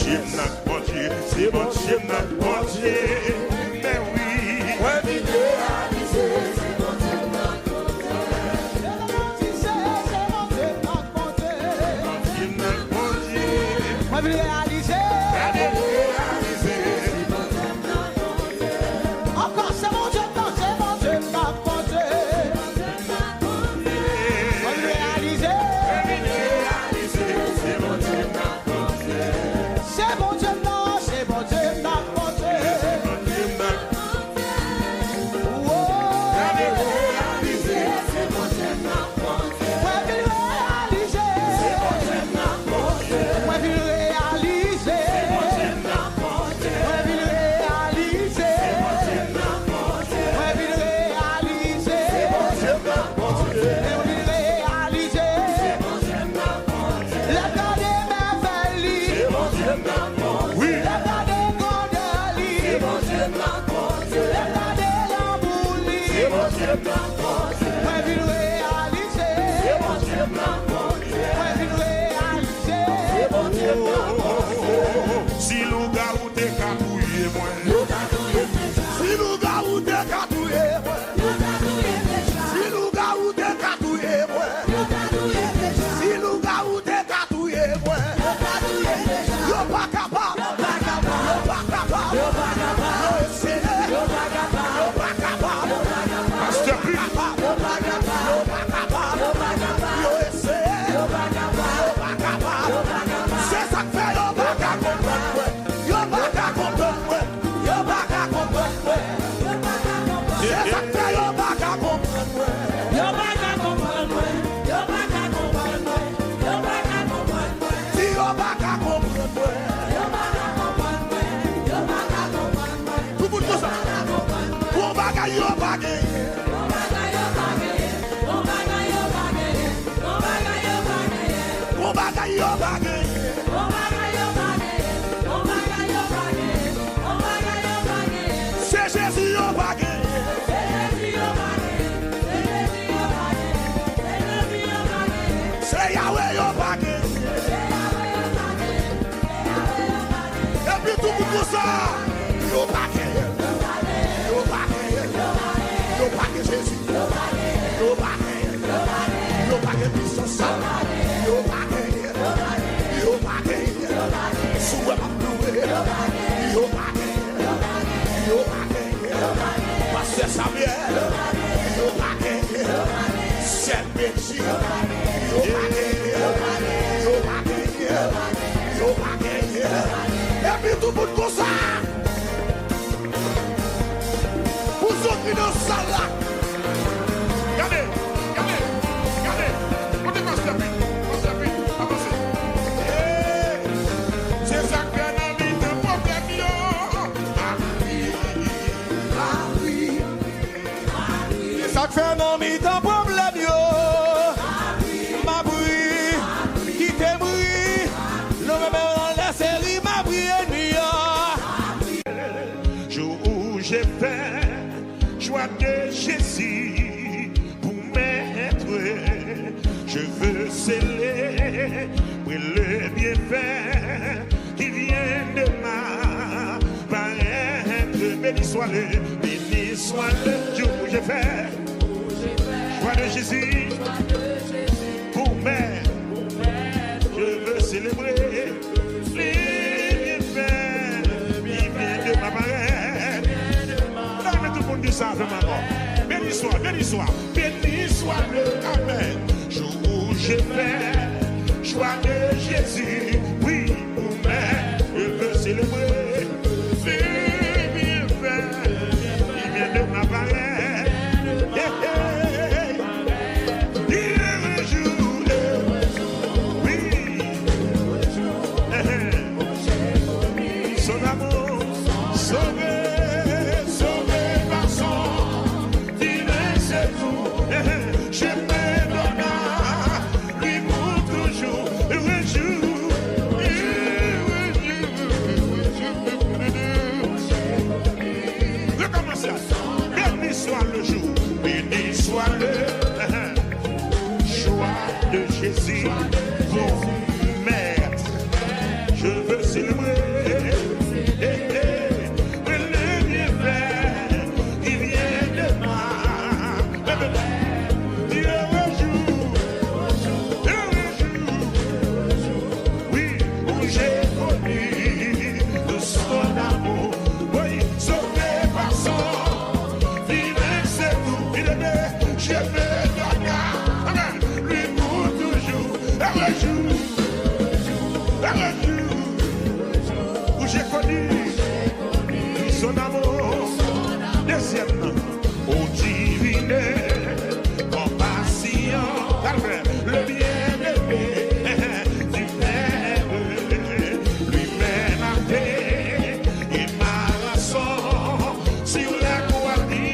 Dieu, notre Dieu, c'est mon Dieu, notre Dieu. Mais oui, ouais, il réalisé, c'est mon Dieu, notre Dieu. C'est mon Dieu, notre Dieu. Mon Dieu, notre Dieu. Ouais, il réalisé. Encore, c'est mon Dieu, c'est mon Dieu, notre Dieu. Si nous gardons des catouilles, moi. Si nous gardons des catouilles, moi. Si nous gardons des catouilles, moi. Si nous gardons des catouilles, moi. Yo pas capable. Yo pas capable. Yo pas capable. Yo pas capable. Yo pas capable. Pasteur P. Yo pas capable. Yo pas capable. Yo pas capable. Yo essaie. Yo pas capable. Yo pas capable. Yo pas capable. C'est ça que fait yo pas capable. Yo pas capable. Yo pas capable. C'est ça que fait yo pas capable. Yo pas capable. Yo pas capable. Yo pas capable. Si yo pas capable. Yo pas capable. Yo pas capable. Tout pour tout ça. Pour bagaille yo pas gagner. C'est Jésus yo bagay. C'est Yahweh yo bagay. Et puis tout pour ça, yo bagay. Yo bagay. Yo bagay Jésus. Yo bagay. Yo bagay puissance. Yo bagay. Yo bagay. Soué ma ploué. Yo bagay. Yo bagay. Pasteur Samuel. Yo bagay. Saint Benji. Yo bagay. Yo bagay. Yo bagay. Et puis tout le monde comme ça. Vous autres qui dans ça là. Regardez. On est pasteur P. Avancez. C'est ça que dans la vie de problème yo. C'est ça que fait dans la vie de problème yo. Ma bruit, qui te bruit. Le même dans la série ma bruit yo. Jour où j'ai fait choix de Jésus pour m'être. Je veux sceller le bienfait qui vient de ma paraître. Béni soit le jour où j'ai fait choix de Jésus pour m'être. Je veux célébrer les bienfaits qui viennent de ma paraître. Non, mais tout le monde dit ça vraiment. Béni soit le Amen. Jour où j'ai fait choix de Jésus, oui, pour moi, je veux célébrer les bienfaits qui viennent de ma paraître. Son amour, sauvé par son divin secours. Je me donne à lui pour toujours. Heureux jour, je me donne, lui pour toujours, un jour, où j'ai connu son amour, deuxième, au divine compassion, le bien-aimé du Père, lui-même a fait une marathon sur la croix qui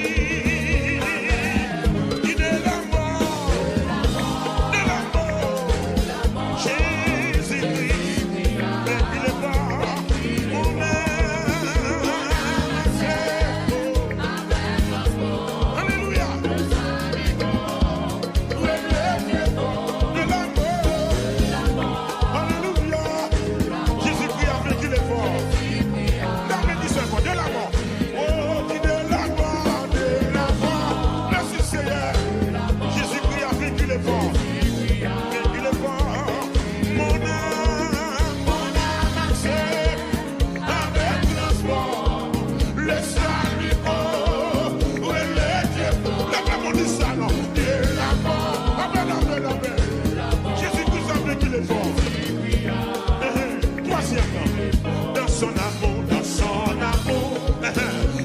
de la mort, Jésus-Christ, mais il est mort, mon âme.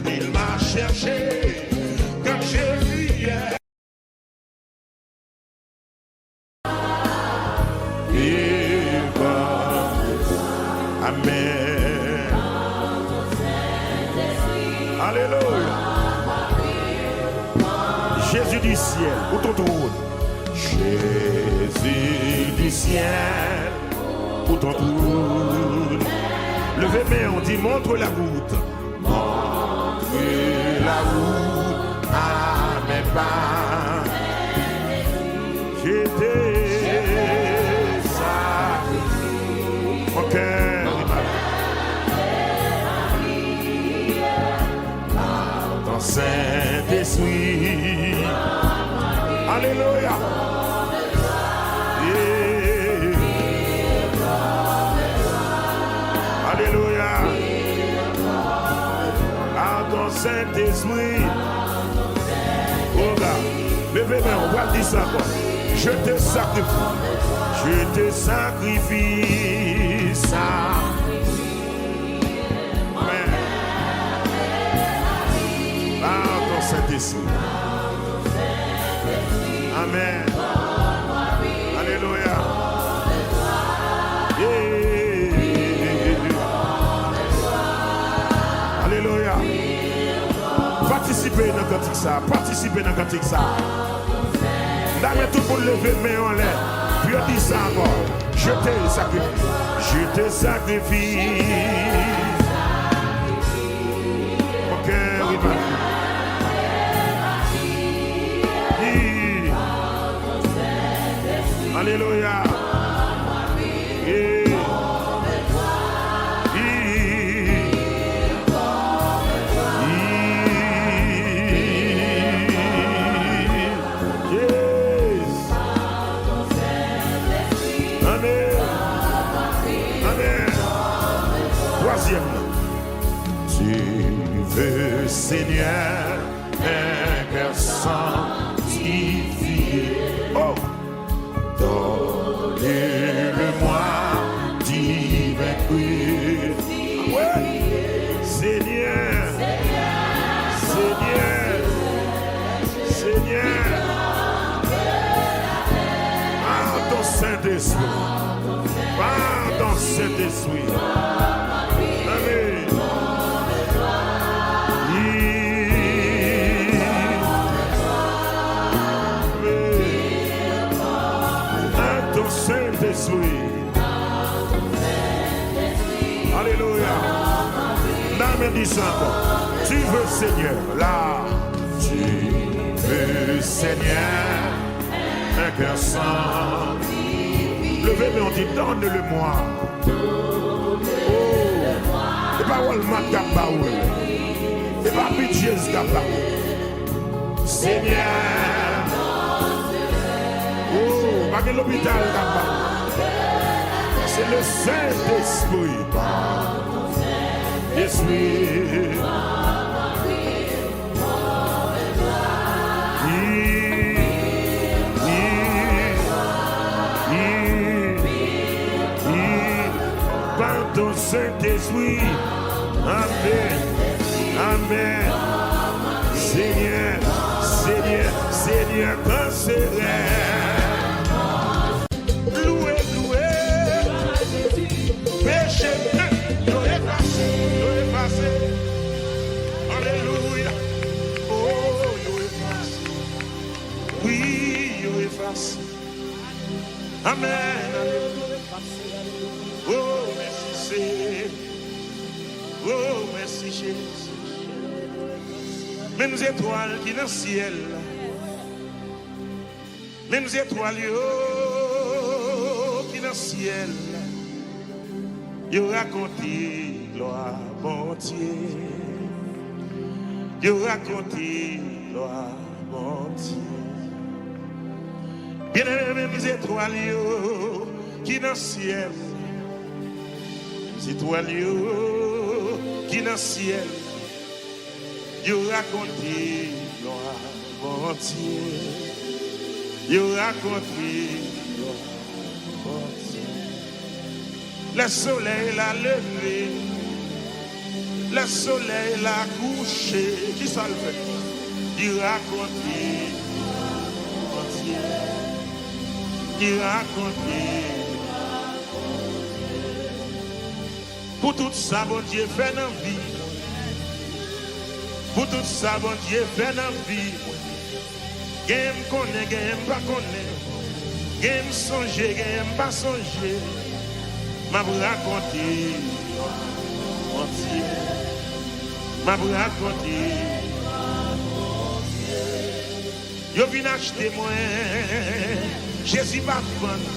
Il m'a cherché quand je fuyais. Amen. Alléluia. Jésus du ciel, où ton trône? Jésus du ciel, où ton trône? Levez main, on dit montre la route. Montre la route à mes pas. J'étais sacrifié. Mon cœur ton Saint-Esprit. Alléluia. Alléluia. À ton Saint-Esprit. Oh là, levez main, on va dire ça encore. Je te sacrifie. Je te sacrifie ça. Amen. À ton Saint-Esprit. Amen. Alléluia. Alléluia. Participez dans le cantique ça. Participez dans le cantique ça. D'ailleurs, tout le monde lever main en l'air. Puis on dit ça encore. Je te sacrifie. Je te sacrifie. Mon cœur est battu. Alléluia. Tu veux, Seigneur, un cœur sanctifié. Oh, donnez-le-moi, divin Christ. Ouais. Seigneur, Seigneur, Seigneur, par ton Saint-Esprit, par ton Saint-Esprit. Alléluia. N'amène dit ça encore. Tu veux Seigneur, là. Tu veux Seigneur, un cœur saint. Levez mais on dit donne-le-moi. Oh, et pas Walmart Gabaoul. Et pas Pidges Gabaoul. Seigneur. Oh, pas que l'hôpital Gabaoul. C'est le Saint-Esprit. Esprit. Saint-Esprit. Amen. Amen. Seigneur, Seigneur, Seigneur, quand c'est loué, loué. Péché, nous effacé. Alléluia. Oh, nous effacé. Oui, nous effacé. Amen. Oh, merci, c'est. Oh, merci, Jésus. Mêmes étoiles qui dans le ciel. Mêmes étoiles qui dans le ciel. Yo raconté gloire bon Dieu. Yo raconté gloire bon Dieu. Bien mêmes étoiles qui dans le ciel. Les étoiles qui dans le ciel. Yo raconté gloire bon Dieu. Yo raconté gloire bon Dieu. Le soleil l'a levé. Le soleil l'a couché. Qui ça le fait? Yo raconté bon Dieu. Yo raconté. Pour tout ça, bon Dieu fait dans la vie. Pour tout ça, bon Dieu fait dans la vie. Game connaît, game pas connaît. Game songer, game pas songer. M'a raconté, mon Dieu. M'a raconté. Yo vin acheter moi. Jésus pas vendre.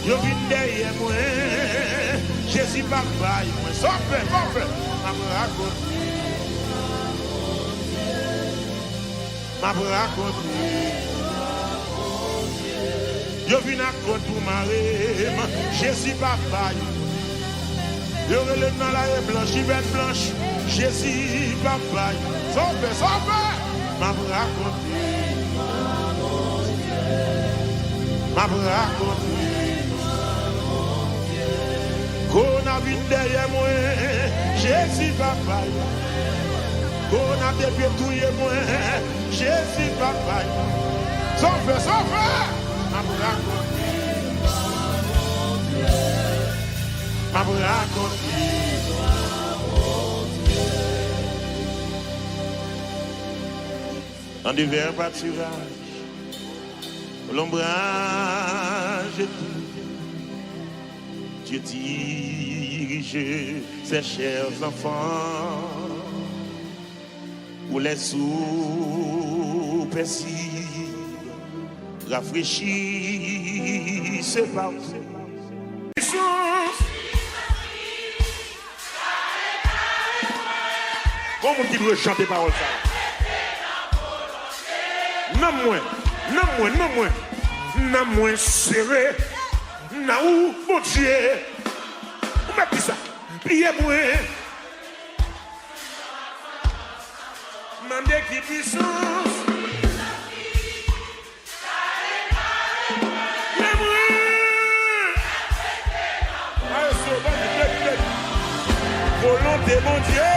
Yo vin derrière moi. Jésus pas bail moi. Sauf fait. M'a raconté. M'a raconté. Yo vin à côté pour marrer. Jésus papa. Yo relève dans la haie blanche, bête blanche. Jésus papa. Sauve. M'a raconté. M'a raconté. Qu'on a vu derrière moi. Jésus papa. Qu'on a dépétouillé moi. Jésus papa. Sauve. M'a raconté. En divers pâturages, l'ombrage et tout, Dieu dirige ses chers enfants, où les soupes rafraîchissent par comment qui doit chanter parole ça? Non moins serré, non ou mon Dieu, vous mettez ça, priez moi, mandez qui puissance, volonté mon Dieu.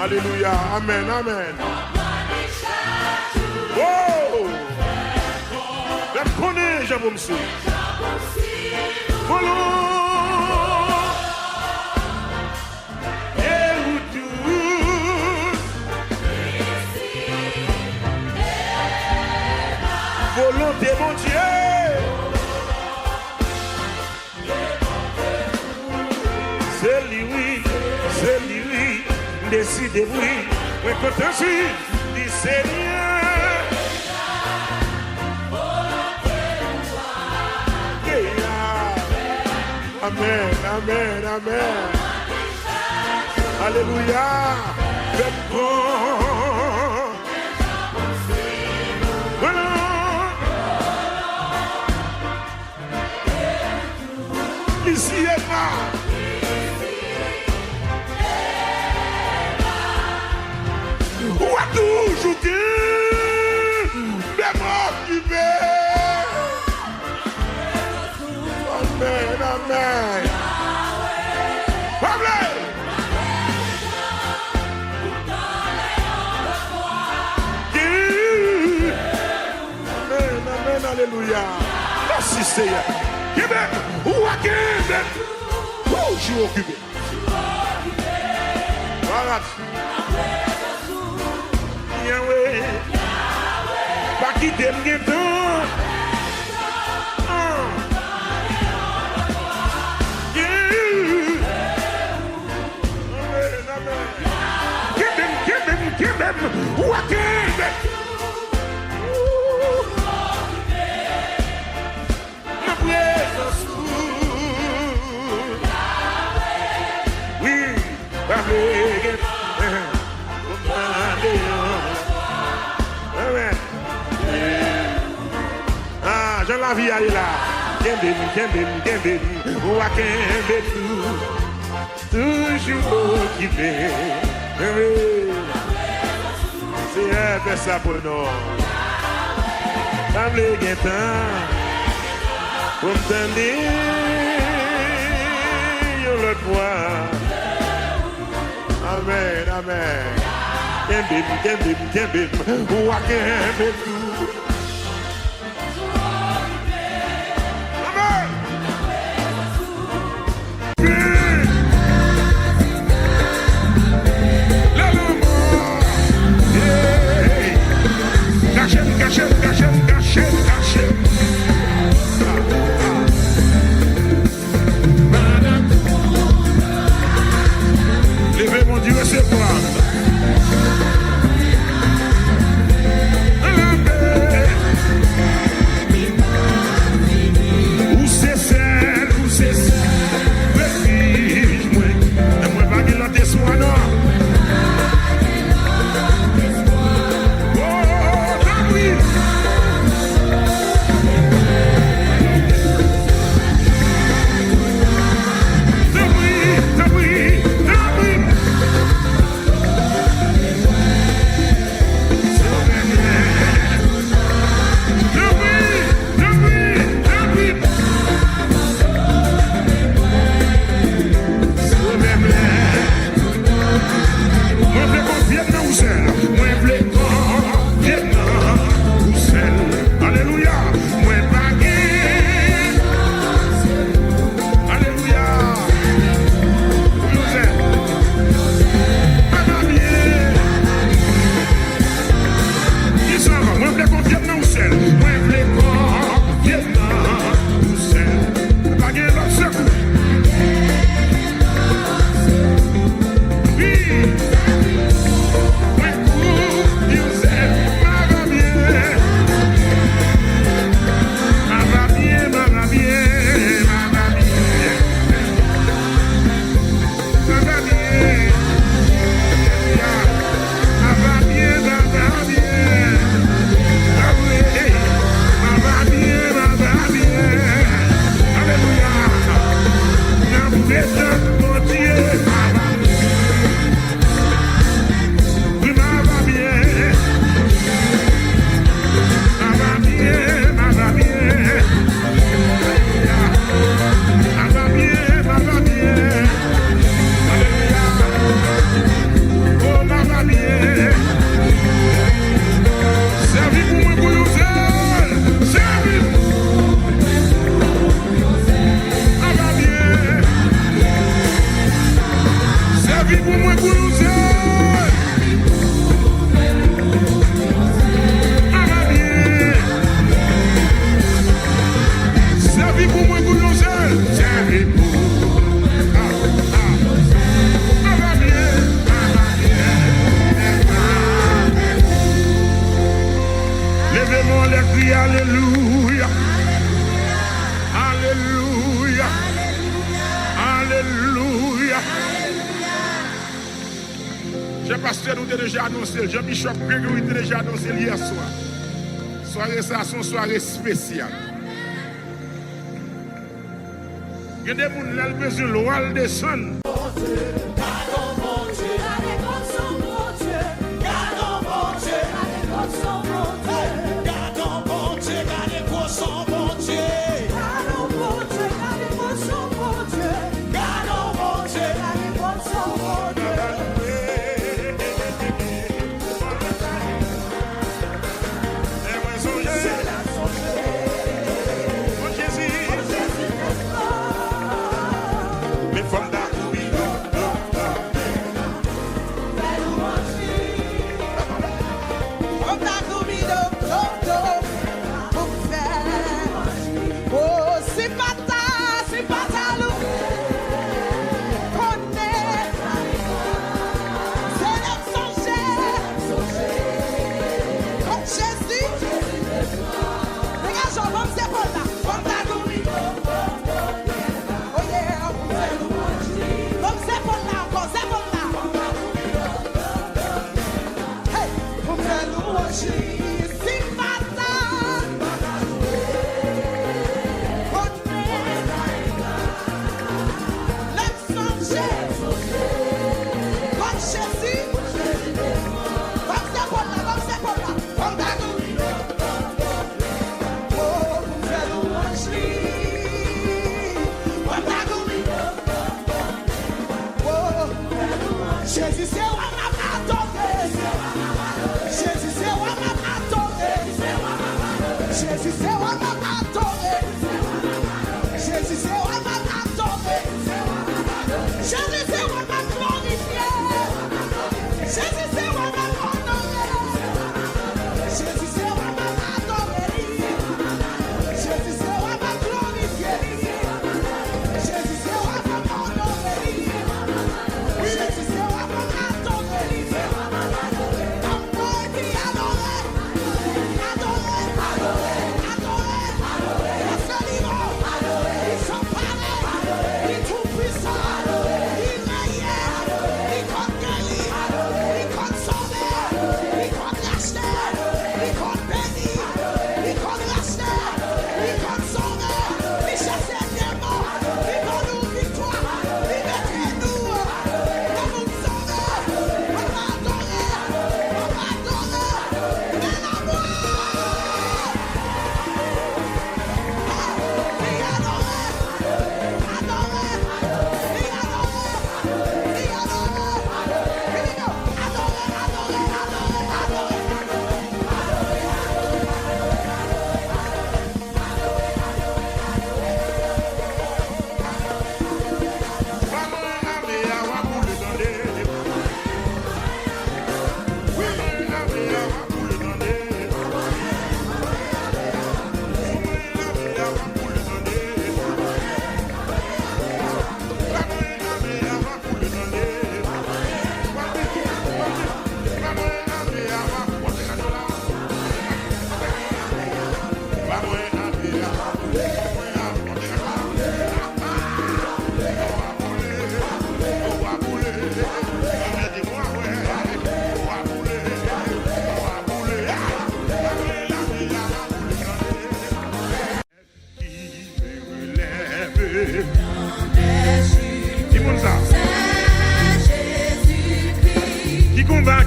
Alléluia, amen. Oh! La connaît, Jean-Bomsi. Volonté, mon Dieu. C'est lui. Décidez-vous, mais quand ainsi, dit Seigneur. Amen. Alléluia. Alléluia. Merci Seigneur. Québec, ou à Québec. Oh, je suis occupé. Voilà. Yahweh. Pas quitter le ghetto. Ou à Québec. Ma présence. Oui, parlez. Ah, Jean la vie est là. Kembem, ou à Québec. Toujours occupé. C'est un peu ça pour nous. Comme les guettins, pour me tenir, le poids. Amen, amen. Kembim, ou à Kembim. Levez mon Dieu, c'est quoi? Alléluia. Alléluia. Alléluia. Jean-Pasteur nous a déjà annoncé, Jean-Bishop Grégory nous a déjà annoncé hier soir. Soirée ça, son soirée spéciale. Il y a des gens qui ont besoin de l'oral des sons.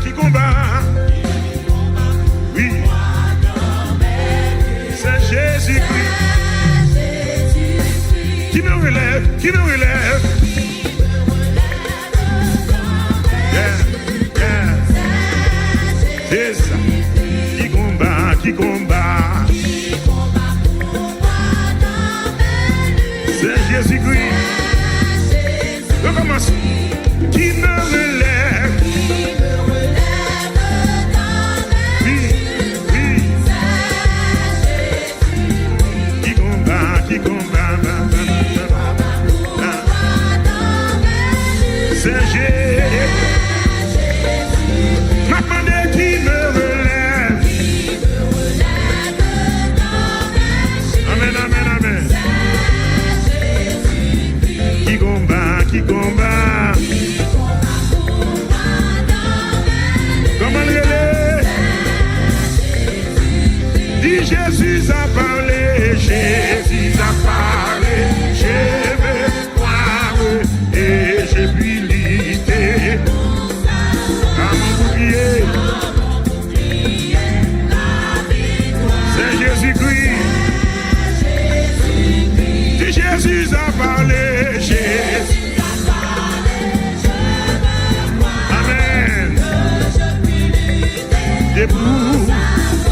Qui combat, oui, c'est Jésus-Christ, qui me relève, yeah, c'est ça, qui combat, c'est Jésus-Christ, recommence, qui me relève. C'est Jésus. Ma demande qui me relève. Amen, amen, amen. Qui combat. Comment le relève? Dis Jésus a parlé, Jésus a parlé, je veux croire et je puis l'idée. À mon bouclier, c'est Jésus-Christ. Dis Jésus a parlé, Jésus a parlé, amen. Debout,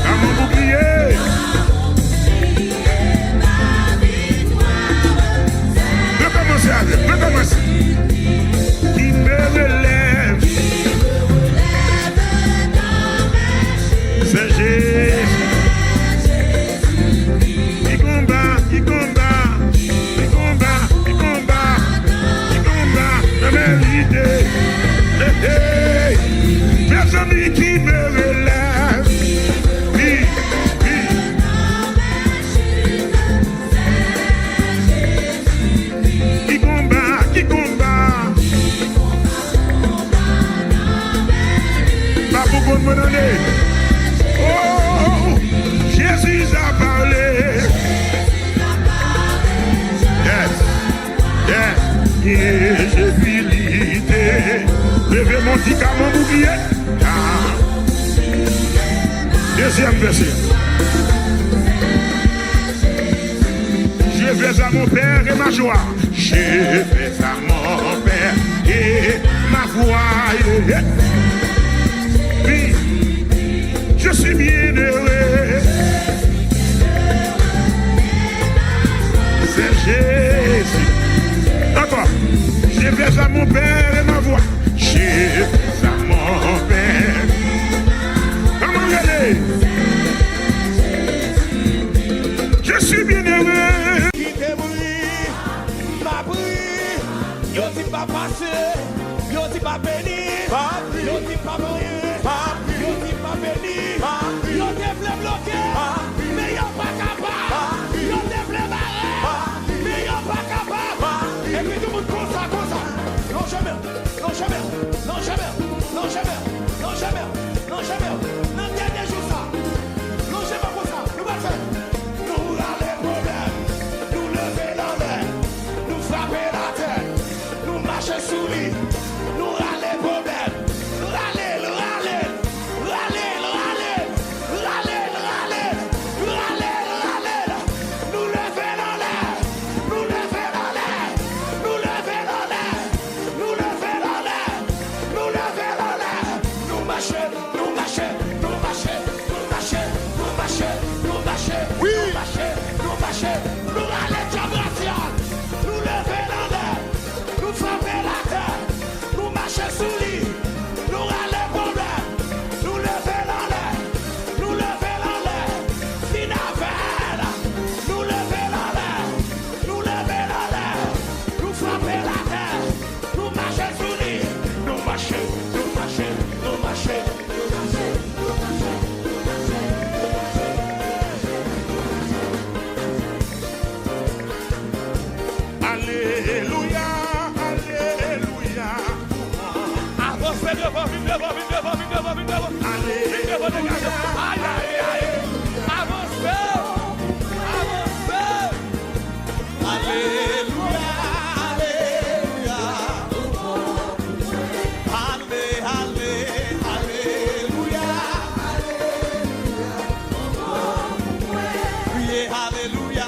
à mon bouclier. Recommence. Qui me relève. C'est Jésus. Qui combat. La vérité. Mes amis qui me relèvent. Oui. Qui combat. Pas beaucoup de me donner. Oh, Jésus a parlé. Yes. Et je vis l'idée. Levez mon petit à mon bouclier. Deuxième verset. Je vais à mon père et ma joie. Je vais à mon père et ma voix. Oui, je suis bien heureux. C'est Jésus. Encore. J'ai fait à mon père et ma voix. J'ai fait à mon père. Comment y aller? Je suis bien heureux. Qui te brille, ma brille. Yo t'y pas passé, yo t'y pas béni, yo t'y pas briller, yo t'y pas béni, yo t'y fait bloquer, mais yo pas capable, yo t'y fait barrer, mais yo pas capable. Et puis tout le monde comme ça. Non jamais, non jamais, non jamais, non jamais, non jamais, non jamais, non dernier jour ça. Non jamais comme ça, nous va faire. Nous avons les problèmes, nous lever la main, nous frapper la tête, nous marcher sous lui, nous avons les problèmes, râler, nous lever dans l'air, nous lever dans l'air, nous lever dans l'air, nous lever dans l'air, nous lever dans l'air, nous marcher, nous marcher, nous marcher, nous marcher, nous marcher, nous marcher, oui, nous marcher, nous marcher, nous râler Dieu, nous lever dans l'air, nous frapper la terre, nous marcher sous lui, nous râler problème, nous lever dans l'air, nous lever dans l'air, Finavelle, nous lever dans l'air, nous lever dans l'air, nous frapper la terre, nous marcher sous lui, nous marcher, nous marcher, nous marcher, nous marcher, nous marcher, Alléluia, Alléluia. Avancez devant, vite devant, vite devant, vite devant, vite devant. Alléluia. Aïe, aïe, aïe. Avancez, avancez. Alléluia, Alléluia. Allé, allé, Alléluia. Priez Alléluia.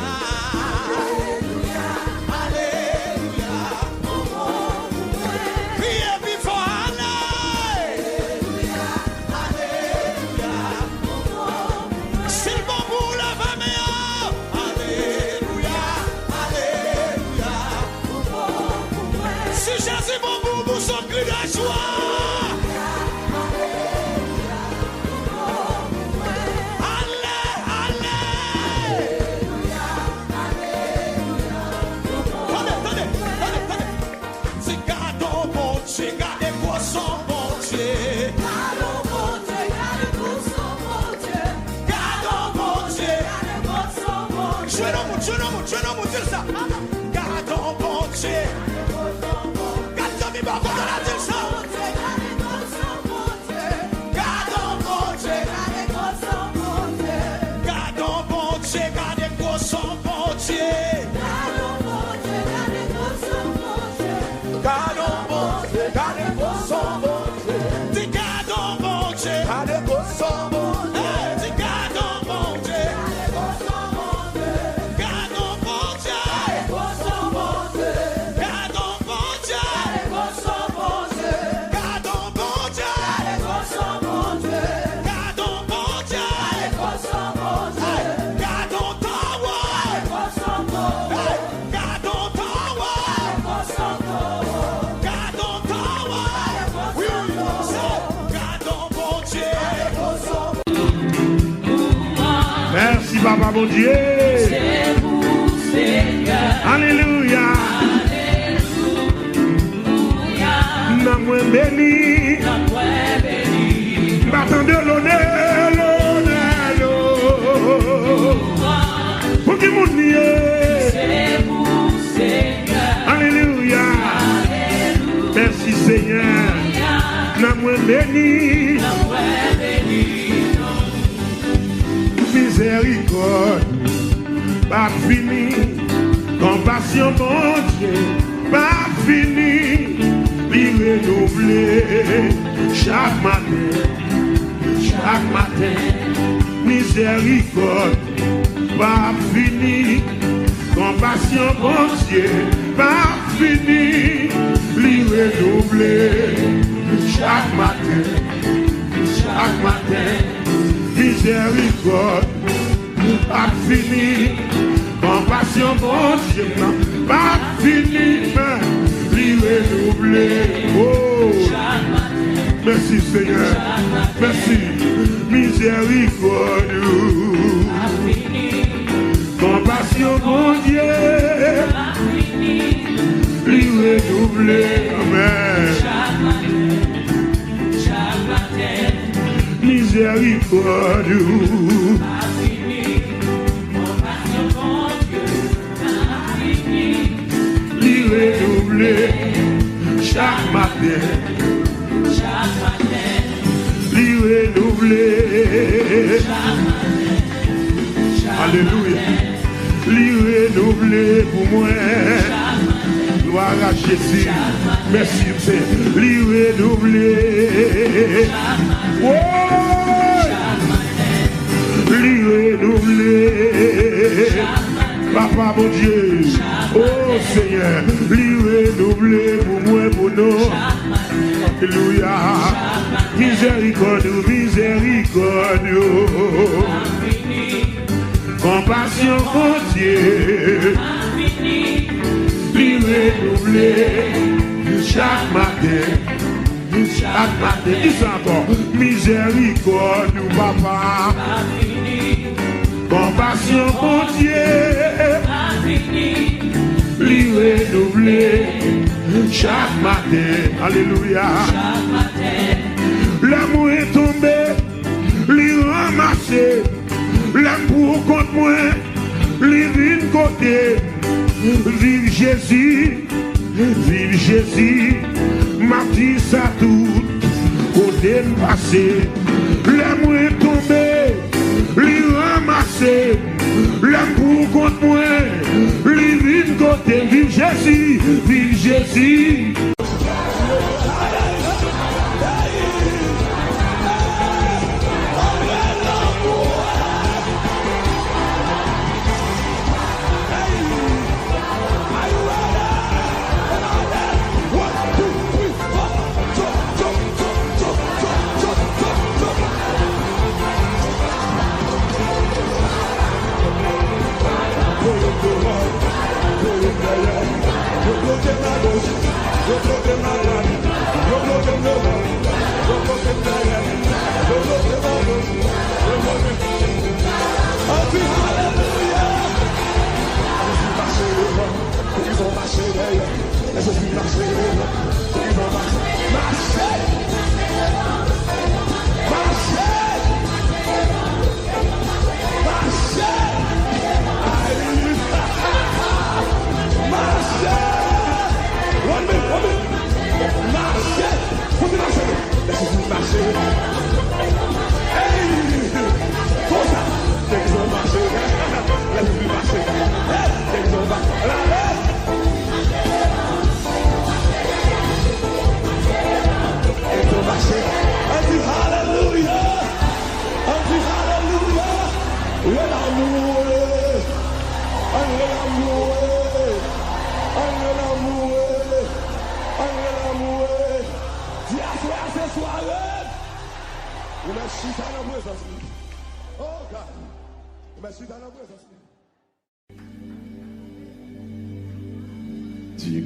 Merci, Papa, mon Dieu. C'est vous, Seigneur. Alléluia. Alléluia. N'a moins béni. Battant de l'honneur, pour qui m'ont nié. C'est vous, Seigneur. Alléluia. Alléluia. Merci, Seigneur. N'a moins béni. Miséricorde, pas fini. Compassion, mon Dieu, pas fini. Lui renouveler chaque matin. Miséricorde, pas fini. Compassion, mon Dieu, pas fini. Lui renouveler chaque matin, miséricorde, pas fini, compassion, bon Dieu, pas fini, mais lui renouvelé. Oh, merci Seigneur, merci, miséricorde, compassion, bon Dieu, lui renouvelé. Amen. Miséricorde, lui renouvelé chaque matin, lui renouvelé. Alléluia, lui renouvelé pour moi. Gloire à Jésus. Merci, c'est lui renouvelé. Oh, lui renouvelé. Papa mon Dieu. Oh Seigneur, lui renouvelé pour moi, pour nous. Alléluia. Miséricorde, miséricorde. Compassion, mon Dieu. Lui renouvelé chaque matin, dis ça encore, miséricorde nous papa, compassion mon Dieu, lui renouvelé chaque matin, alléluia, l'amour est tombé, lui ramassé, l'amour contre moi, lui vine côté. Vive Jésus, m'a dit ça tout, côté passé, l'amour est tombé, lui ramassé, l'amour contre moi, lui vine côté, vive Jésus.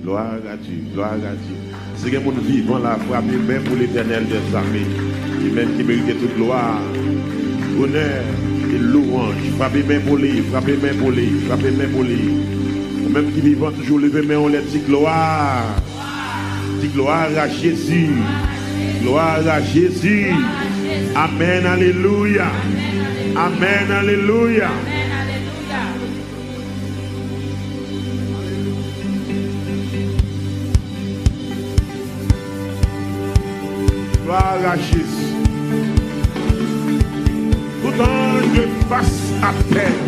Gloire à Dieu, gloire à Dieu. C'est que mon vivant la frappé même pour l'Éternel des armées, qui même qui mérite toute gloire, honneur et louange. Frappez même pour lui, frappez même pour lui, frappez même pour lui. Même qui vivant toujours levé, mais on les dit gloire. Dit gloire à Jésus. Gloire à Jésus. Amen, alléluia. Amen, alléluia. Gloire à Jésus. Tout ange face à terre.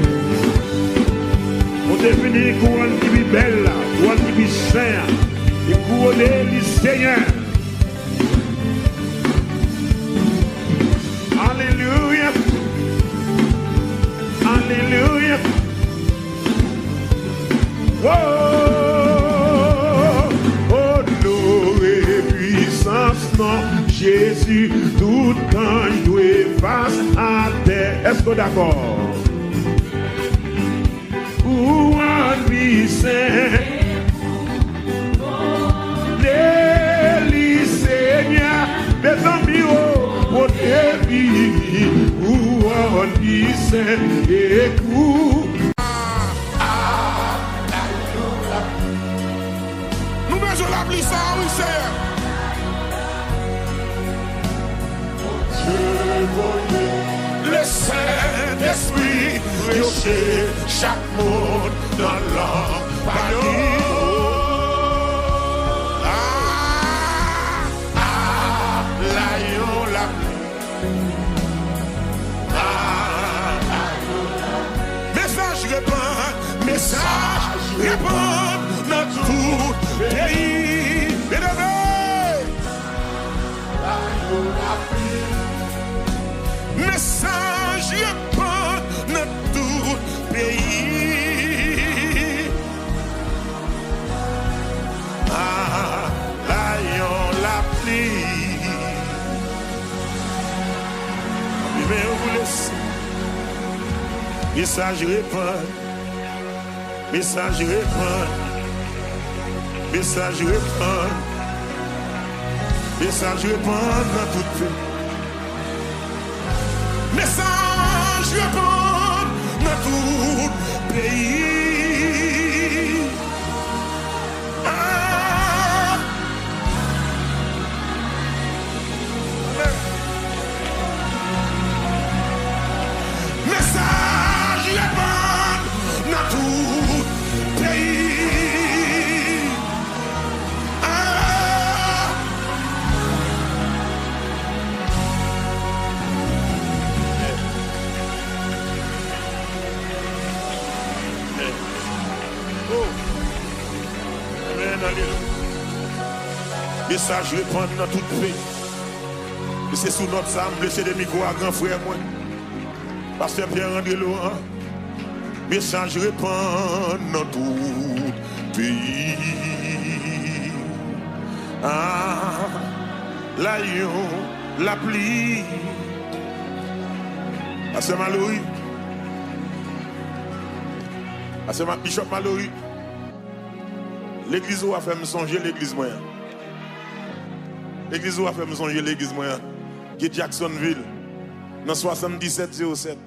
On définit couronne qui est belle, couronne qui est saint, et couronner le Seigneur. Alléluia. Alléluia. Oh, oh, gloire et puissance, non. Jésus, tout temps il doit face à terre. Est-ce que d'accord? Ou en lui saint, les Seigneur, mes amis, pour te vivre, ou en lui saint, écoute. Nous mettons la pluie, ça, oui, Seigneur. Le Saint-Esprit toucher chaque monde dans l'empaillon. L'aïon la message répand dans tout pays. Message répand dans tout pays. L'aïon la pluie. Mais on vous laisse. Message répand. Message répand. Message répand. Message répand dans tout pays. Message répand dans tout pays. Message répand dans tout pays. Message répand dans tout pays. Et c'est sous notre âme, blessé des micros à grand frère moi. Pasteur Pierre-André Laurent. Message répand dans tout pays. L'aïon, la pluie. C'est Mallory. C'est ma Bishop Mallory. L'église où a fait me songer l'église moyenne. L'église où a fait me songer l'église moyenne. Qui est Jacksonville. Dans 7707.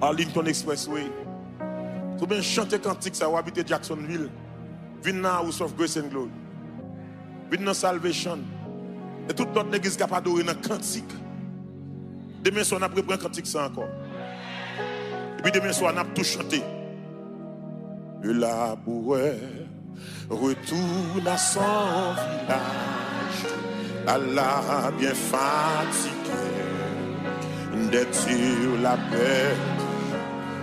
Arlington Expressway. Si bien chanter cantique, ça va habiter Jacksonville. Venez dans House of Grace and Glory. Venez dans Salvation. Et toute notre église qui a adoré dans cantique. Demain soir, on a pris un cantique ça encore. Et puis demain soir, on a tout chanté. Le laboureur retourne à son village. Allah bien fatigué d'être sur la paix.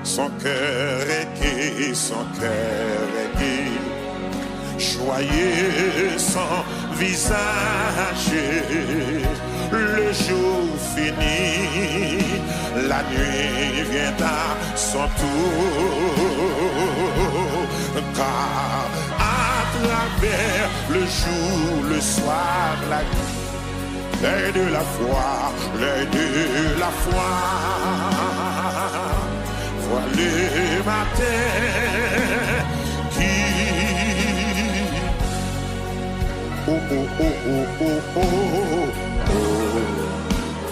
Son cœur est gai, son cœur est gai. Joyeux son visage. Le jour fini, la nuit vient à son tour. Car à travers le jour, le soir, la nuit, l'œil de la foi, l'œil de la foi. Vois le matin qui oh oh oh oh oh oh oh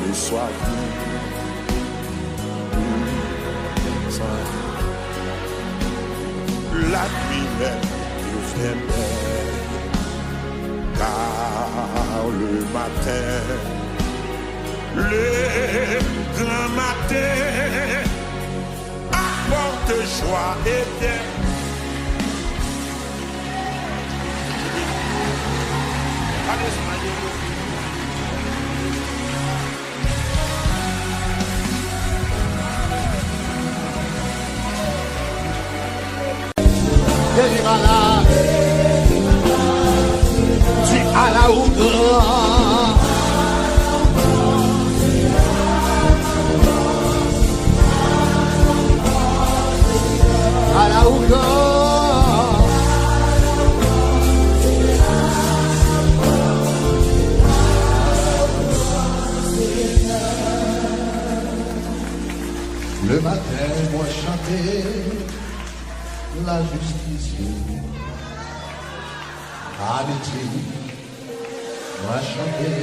le soir la nuit même devient belle car le matin le grand matin apporte joie éternelle. Tu as la hauteur. À la hauteur. Le matin, moi chanter la justice. Amitié, moi chanter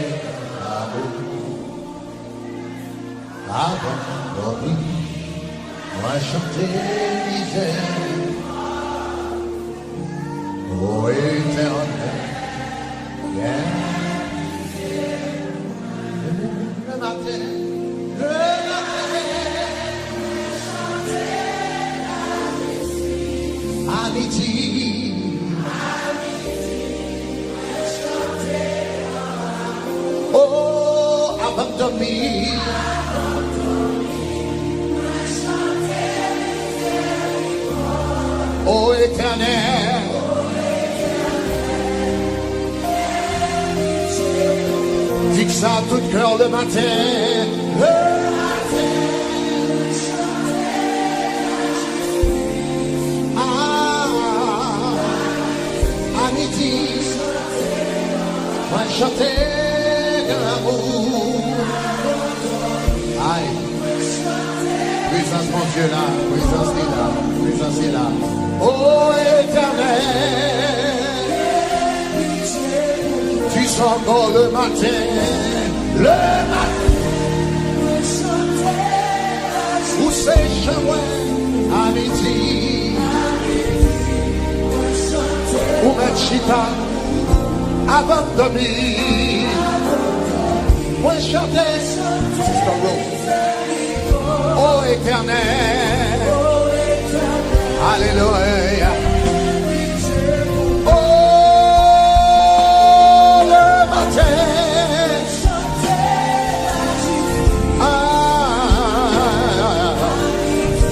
l'amour. Avant dormir, moi chanter misère. Ô éternel, viens. Le matin, amitié, oh, avant de dormir, oh éternel, fixe à tout cœur le matin. Moi chanter de l'amour. Aïe. Puissance mon Dieu là, puissance est là, puissance est là. Oh éternel, tu sens encore le matin, où c'est chemin, amitié, où mettre chita. Avant de dormir, moi chanter, oh éternel, alléluia, oh le matin,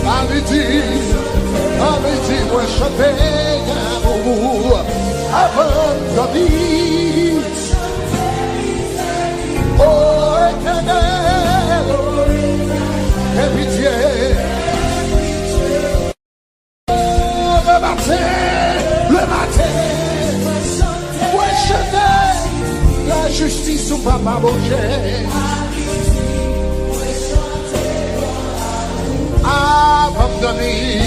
à midi, moi chanter l'amour. Avant de dormir, oh éternel, aie pitié. Oh, le matin, ouais chanter la justice ou papa Boger. Avant de dormir.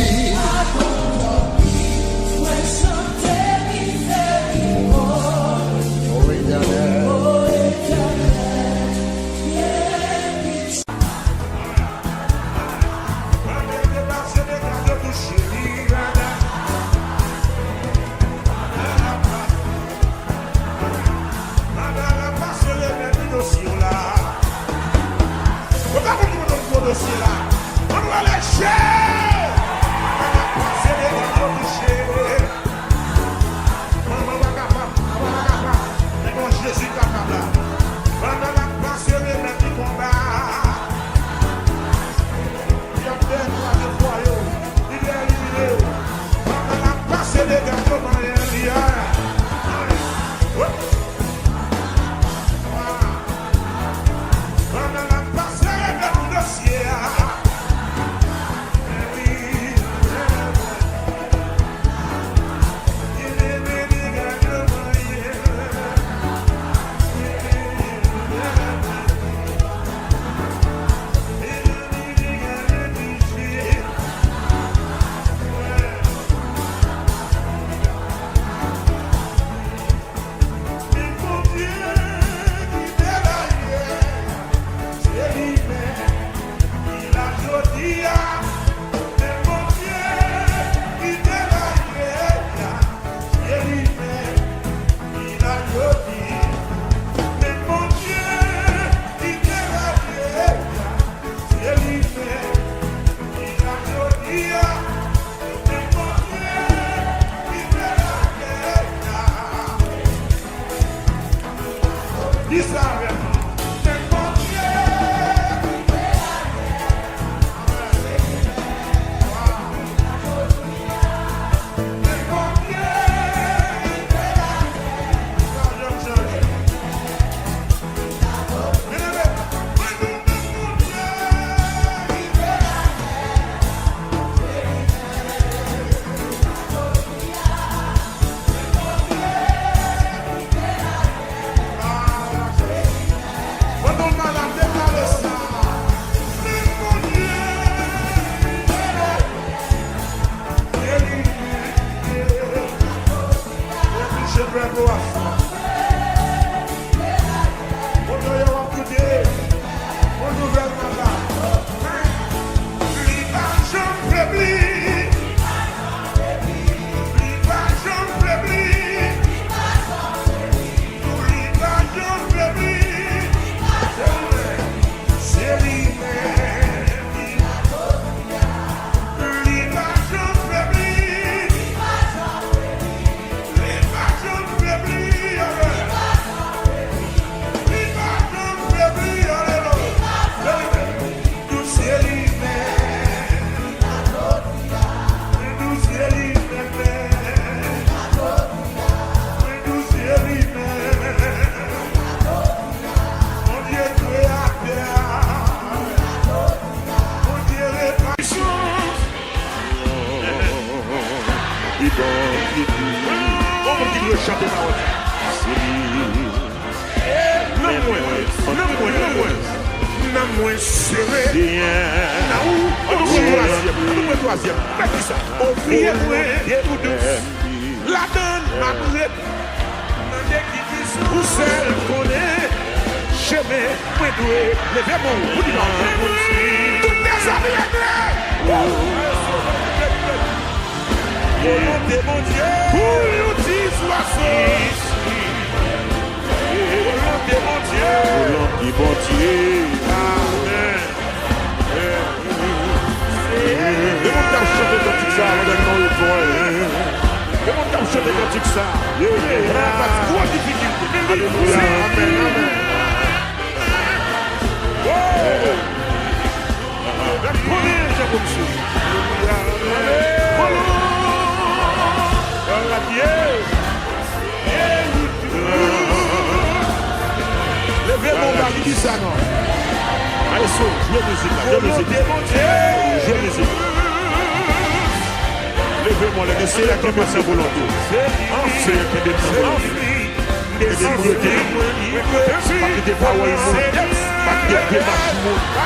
Quando ela passa, ela é do dossiê. moins serré. Troisième. Mais qui ça? Oubliez moi tout douce. La donne ma bourrette. Mandez qui dit pour celle qu'on est. Chemin, point doué. Levez mon bout du nom. Toutes les amis anglais. Volonté mon Dieu. Pour nous dire soixante. Volonté mon Dieu. Volonté mon Dieu. Amen. Le monde t'a chanté cantique ça, on donne le point. Le monde t'a chanté cantique ça. Pas de grosse difficulté. Alléluia. Amen. La première, j'ai reçu. Levez mon mari, dit ça, non? Allez, saut, jouez musique là, jouez musique. Levez-moi le c'est la qui passe à volonté. C'est la qui dépasse à volonté. Et des brûlés, pas que des paroles, pas que des démarches,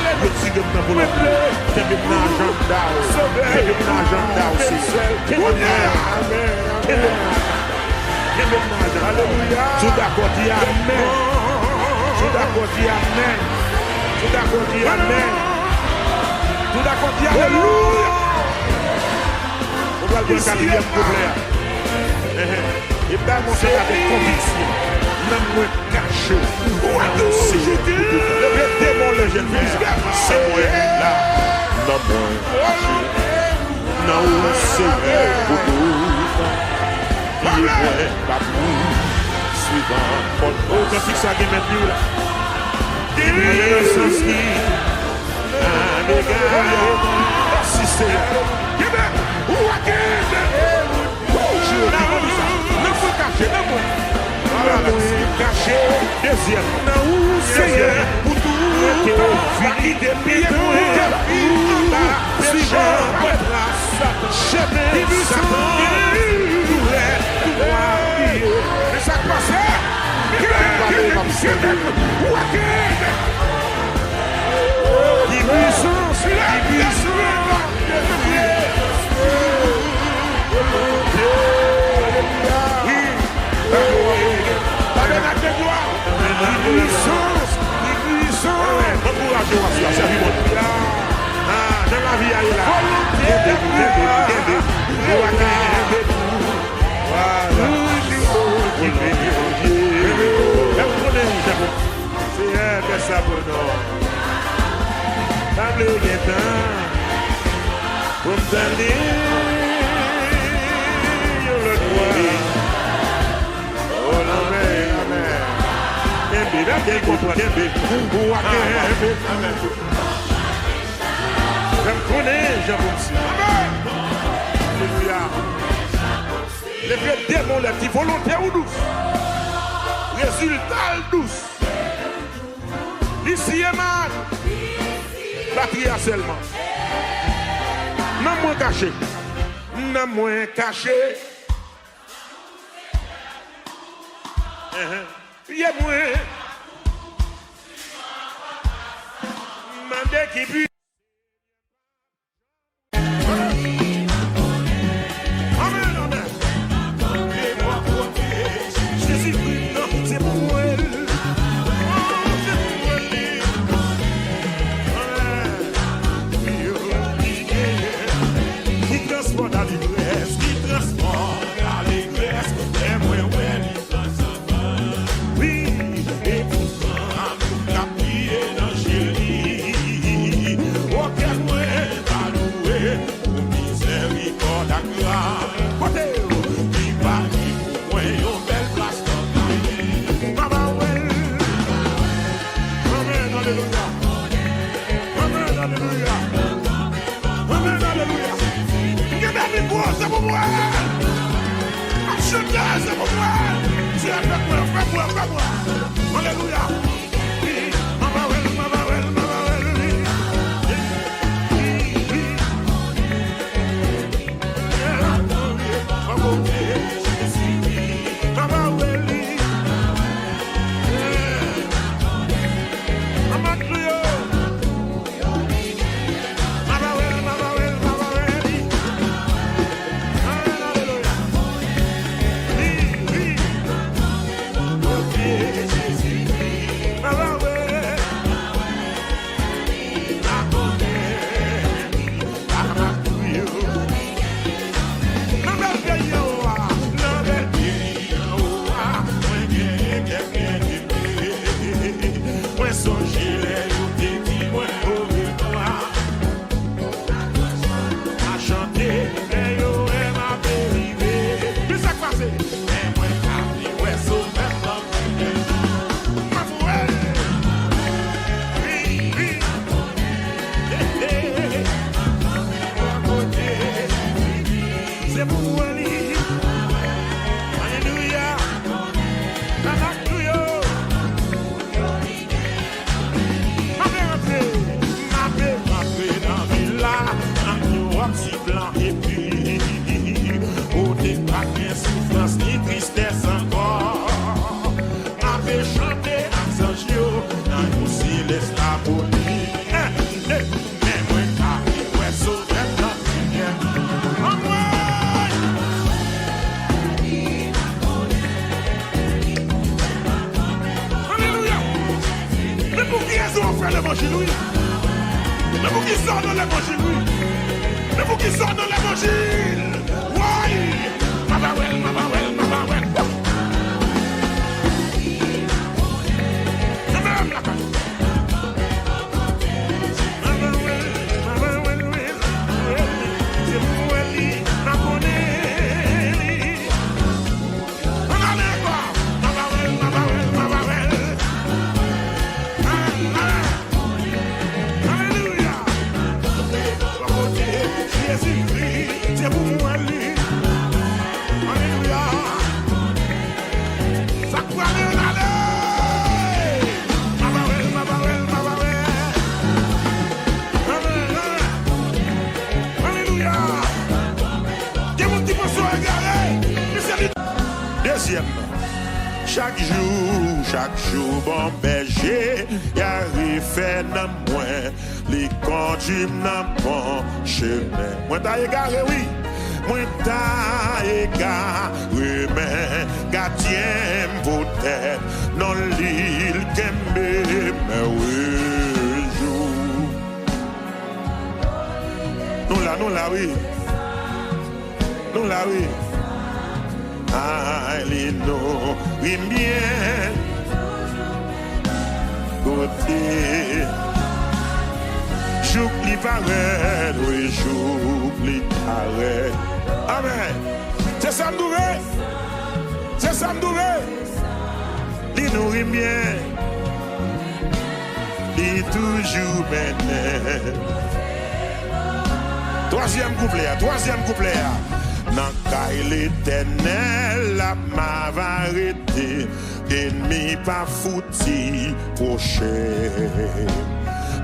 le petit de ma volonté. Qui est maintenant agenda aussi. Alléluia. Tout d'accord, dis amen. Tout d'accord, dis amen. Tout d'accord, dis amen. Tout d'accord, dis alléluia. On va le quatrième problème. Et bien, mon frère, avec conviction, même moi caché. Le démon, le jeune fils, c'est moi là. Non, moi caché. Non, c'est vrai pour nous. Il est vrai, pas pour suivant. Oh, quand il s'agit maintenant là. Dis-moi sens qui. Si c'est. Caché, deuxième, c'est pour tout, fini de pieds pour suivant votre chemin, mais ça passe, dans la vie, les vrais démons, les petits volontaires ou douces. Résultat douce. Ici et man. Batterie seulement. Non moins caché. Non moins caché. Y'a moins. Mandé qui puis. Mais vous qui sortez dans l'évangile, oui. Mais vous qui sortez dans l'évangile. Oui. Mabawel. Même la carte. Chaque jour, bon berger, y'a refait dans moi, les conduits dans bon chemin. Moi t'as égaré, oui, moi t'as égaré, mais gardien vos têtes, dans l'île qu'aime, mais oui, jour. Nous là, oui. Nous là, oui. Alino, oui bien, côté, j'oublie paraît, oui j'oublie paraît. Amen. C'est ça m'douvé, c'est ça m'douvé. Il nourrit bien, il toujours mener. Troisième couplet. Nan kay l'éternel la m'a arrêté, ennemi pas fouti prochain.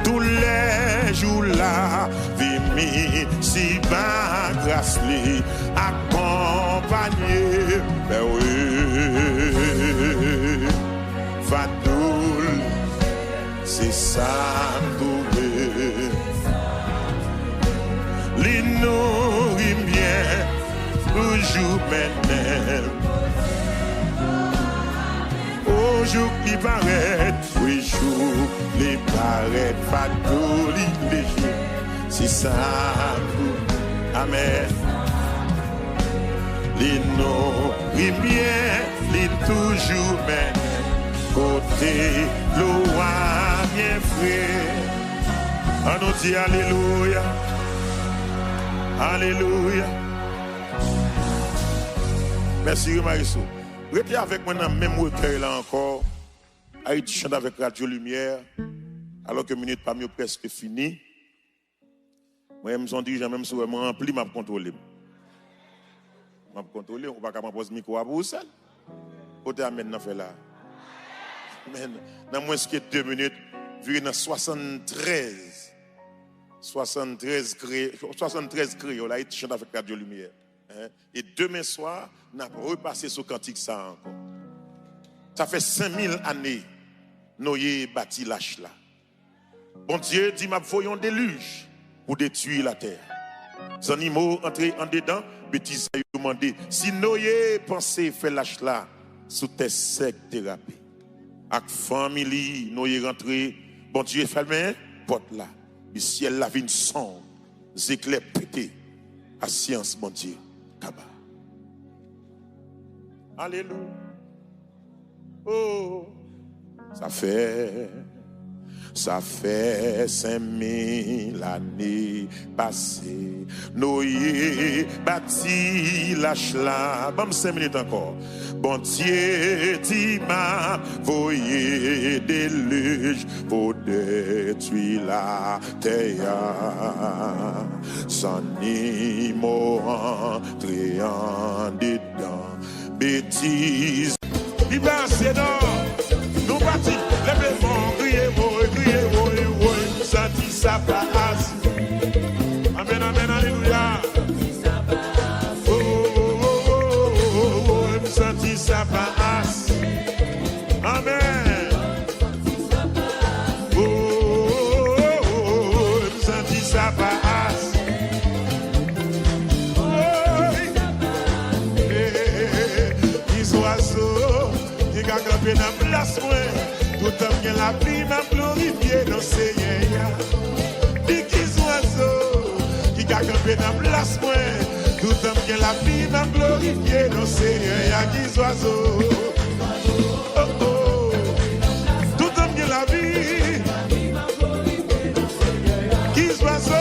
Tous les jours là, vie mi si bas grâce li accompagné, ben oui, Fadoul, c'est ça m'doué. Li nourrit bien. Toujours maintenant, au jour qui paraît, oui, jour les paraît, pas tout léger, c'est ça, amen. Les nourrit bien, les toujours maintenant, côté l'eau bien frais. On nous dit alléluia, alléluia. Merci Marisou. Restez avec moi dans le même recueil là encore. Haïti chante avec Radio Lumière. Alors que minute pas mieux presque fini. Moi, je me sens dirigeant même si je me remplis, je contrôle. Je contrôle, on ne va pas poser le micro à vous seul. Côté à maintenant fait là. Mais dans moins que 2 minutes, vu dans 73 créoles, Haïti chante avec Radio Lumière. Et demain soir, on a repassé ce cantique ça encore. Ça fait 5000 années, nous avons bâti l'âge là. Bon Dieu dit, m'a voyons un déluge pour détruire la terre. Les animaux entrés en dedans, bêtises à demander. Si nous avons pensé faire l'âge là, sous tes secs thérapie. Avec famille, nous avons rentré. Bon Dieu fermé, porte là. Le ciel la vie sombre, les éclairs pétés. À science, bon Dieu. Kaba. Alléluia. Oh, ça fait 5000 années passées. Nous y bâti l'âge là. Bon, 5 minutes encore. Bon Dieu, tu m'as voyé déluge pour détruire la terre. Sans ni mot entrer en dedans. Bêtise. Liberté d'or. Nous bâtis les bémons. Criez, senti sa passe. Amen, amen, alléluia. Senti sa passe. Amen. Senti sa passe. Les oiseaux qui gagent dans la place, tout le temps la pluie m'a glorifié dans ces yeux. campé dans place moi. Tout homme qui la vie m'a glorifié, nos Seigneur, y a qui oiseaux. Oh oh. Tout homme qui la vie, qui oiseaux.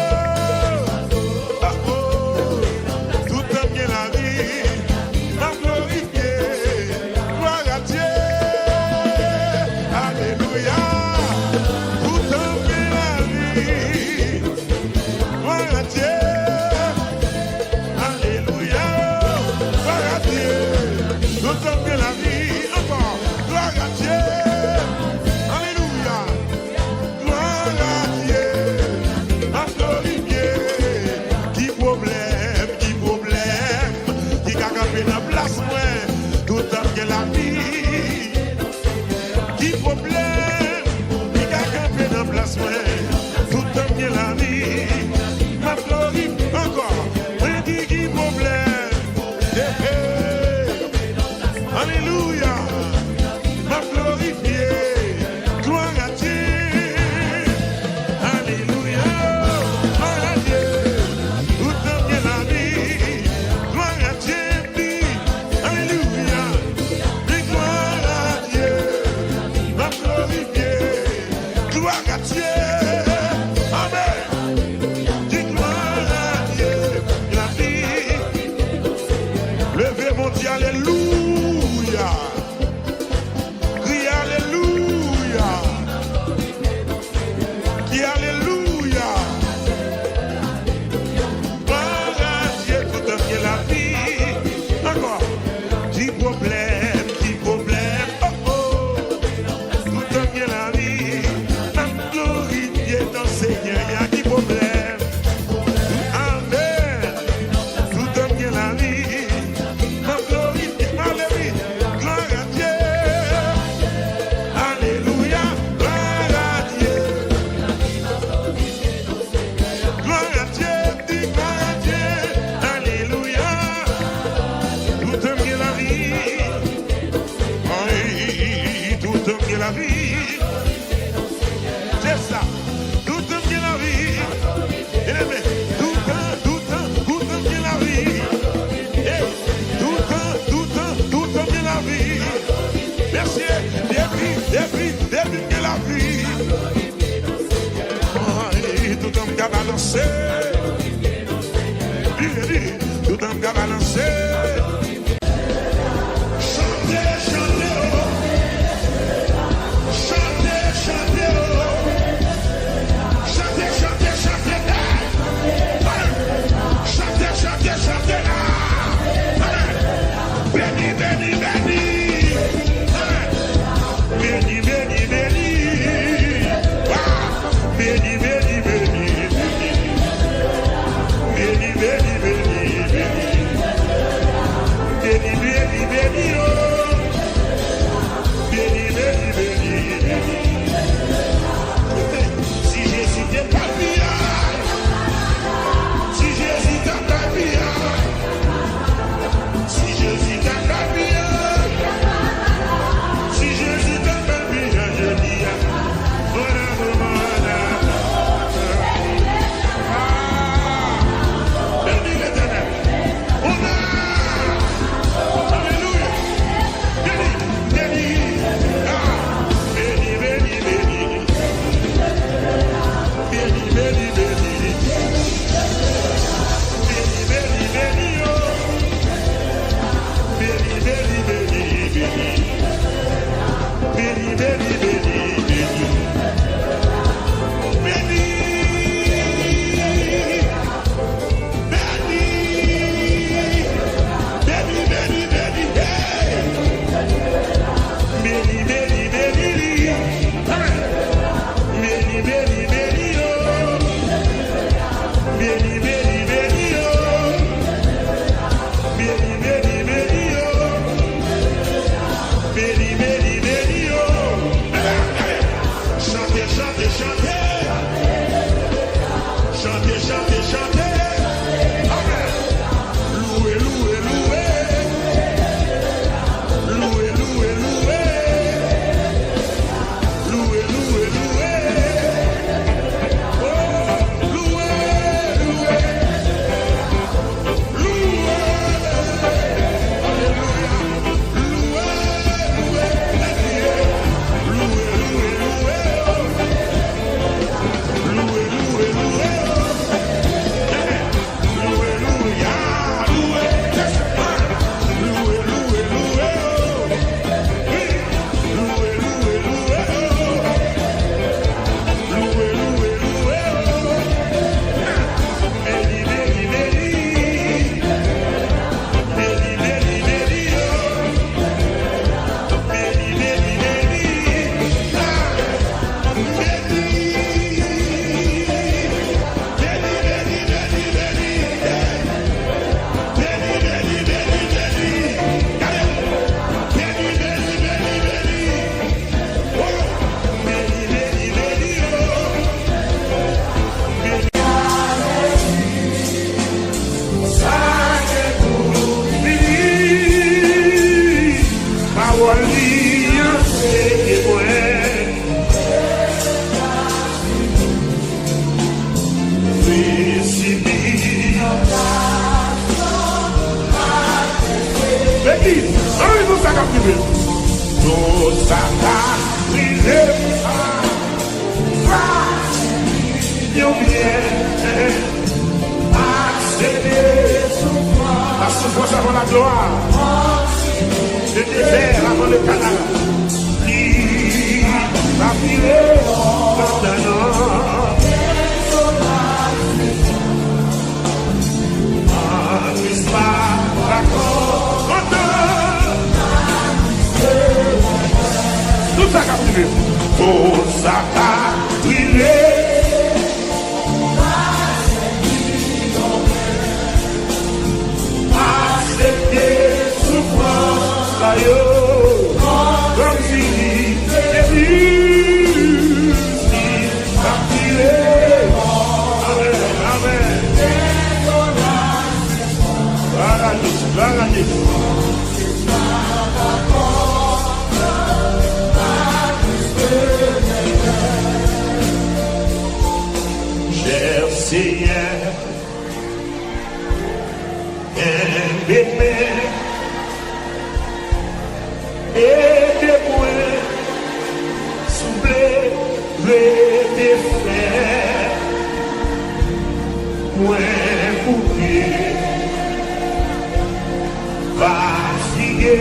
Oh oh. Tout homme qui la vie m'a glorifié. Gloire à Dieu. Alléluia. Tout homme qui la vie, gloire à Dieu. Tout homme que la vie, encore, gloire à Dieu, alléluia, gloire à Dieu, à glorifier, qui problème, qui a campé dans la place, moi, tout homme que la vie, qui problème, qui a campé dans la place, moi, tout homme que la vie, à glorifier, encore, qui problème. Alléluia, m'a glorifié, gloire à Dieu. Alléluia, gloire à Dieu. Tout homme qui la vie, gloire à Dieu. Alléluia, gloire à Dieu, m'a glorifié, gloire à Dieu. Amen. Dis gloire à Dieu, la vie. Levez mon Dieu, alléluia. Crie alléluia. Qui alléluia. Gloire à Dieu, tout homme qui la vie. Encore. Qui problème, oh oh. Tout homme qui la vie. Même glorifié dans Seigneur, il y a qui problème. Amen. Tout homme qui la vie. Même glorifié. Gloire à Dieu. Alléluia. Gloire à Dieu. Gloire à Dieu. Dis gloire à Dieu. Alléluia. Tout homme qui la vie. Oui, tout homme qui la vie. C'est ça. Tout homme qui la vie. Tout homme qui la vie. Tout homme qui la vie. Merci. Depuis que la vie. Tout homme qui a balancé. Tout homme qui a balancé. Chantez là. Béni. Si Jésus n'est pas bien, si Jésus n'a pas bien, si Jésus n'a pas bien, si Jésus n'a pas bien, je dis, voilà. Béni l'Éternel. Alléluia. Béni. L'église, nous ça qu'a privé. Nous ça qu'a privé. Bien, accéder la souffrance avant la gloire. Le désert avant le canal. La privé maintenant. Tout ça qu'a privé. Tout ça qu'a privé. Accepter souffrance là yo. Comme si ça privé. Amen, amen. Cher Seigneur, aimez-moi, aidez-moi, soufflez des frères, moins bouclier. Fatigué,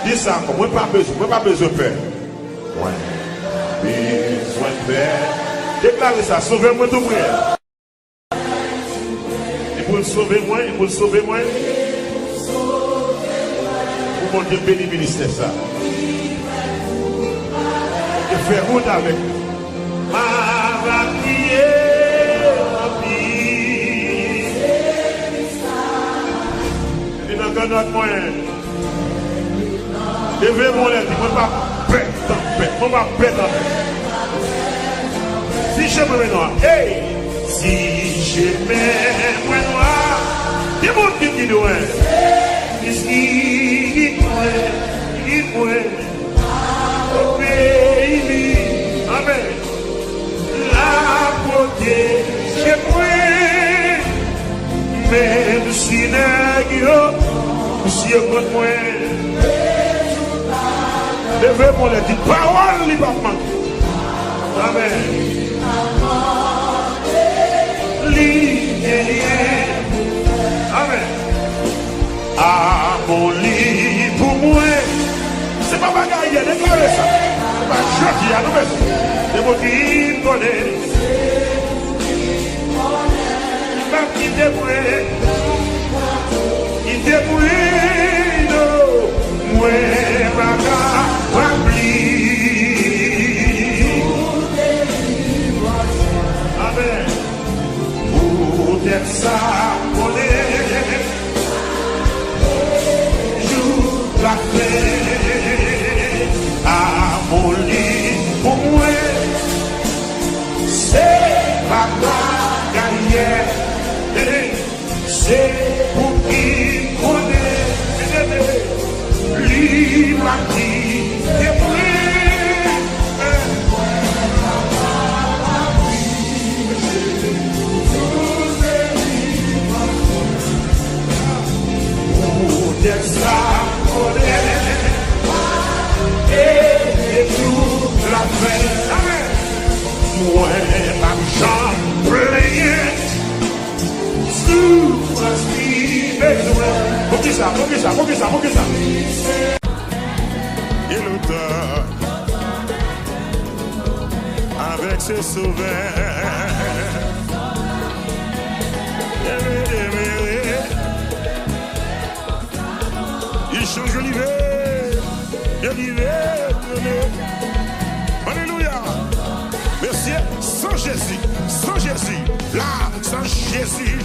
Dis ça, moi pas besoin de peur. Ouais. Besoin de peur. Déclarez ça, sauvez-moi de prière. Il faut le sauver moi, il faut le sauver moi. Pour mon Dieu béni ministère ça. Et faire route avec. Ma dans notre moyen. Levez mon lèvre, moi pas pète en paix, moi pas pète en paix. Si je me noir, hey, si je me noir, dis mon petit qui doit, ici, dis-moi, au pays, amen. La beauté, j'ai pris, même si nègre. Si vous êtes moi, levez mon les petites paroles, les papas. Amen. Amen. Ah, mon lit pour moi. C'est pas bagaille, déclarez ça. C'est pas choqué à nous. C'est vous qui connaissez. Pas qui débrouille. témoin, moi, baka, rempli. Amen. Peut-être ça, joue la paix à mon lit pour moi. C'est pas gagné, c'est pour qui connaît l'humanité. Et toute la paix. Moi, ma chambre pleine, souffrance qui besoin. Faut que ça. Et l'auteur, avec ses sauveurs, il change l'hiver, alléluia. Merci, sans Jésus, là, sans Jésus.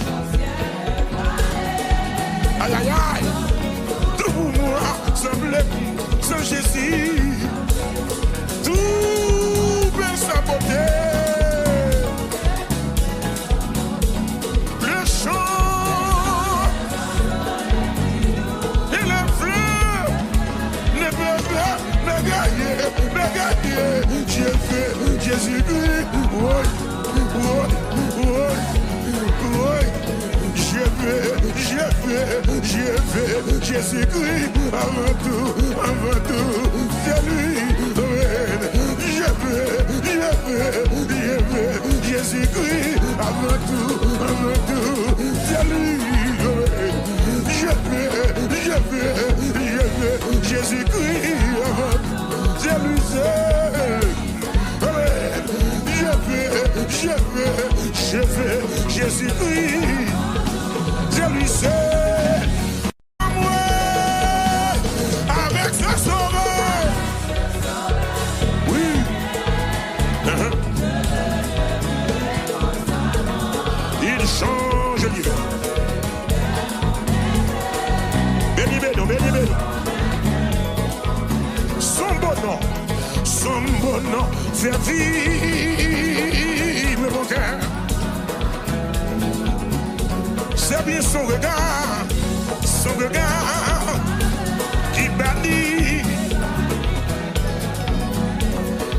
Aïe, aïe, aïe, tout pour moi semble sans Jésus. Tout peut saboter. Le chant et les fleurs ne peuvent pas me gagner. J'ai fait Jésus-Christ, oui. J'ai fait Jésus-Christ avant tout, c'est lui. J'ai fait Jésus-Christ avant tout, c'est lui. J'ai fait Jésus-Christ avant tout, c'est lui seul. J'ai fait Jésus-Christ, c'est lui seul. Avec sa sauveur. Oui. Il change l'hiver. Béni. Son bon nom fait vivre mon cœur. C'est bien son regard qui bannit.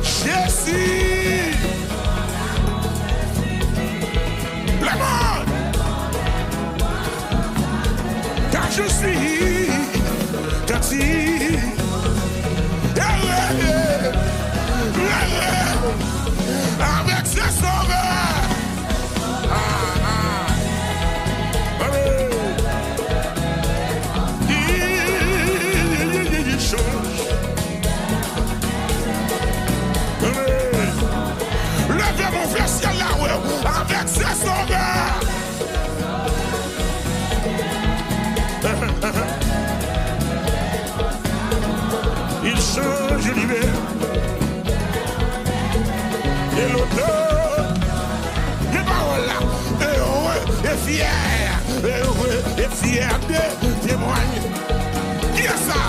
Jésus, la mort, car je suis captif. Avec ses sauveurs. Il change. Levez mon frère ciel là, ouais, avec ses sauveurs. Il change l'hiver. Et l'auteur, les paroles là, est fier de témoigner. Qui est ça?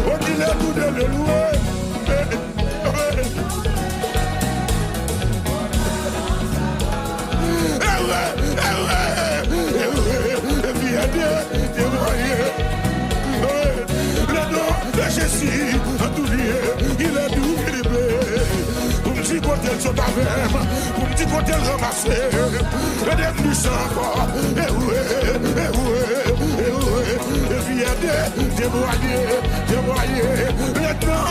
On dit le nous de le louer. Fier de témoigner. Le nom de Jésus a tout lié, il a tout libéré. Pour me dire côté le sauve avec, pour me dire côté le ramasser. Et des plus encore, et fier de témoigner. Maintenant,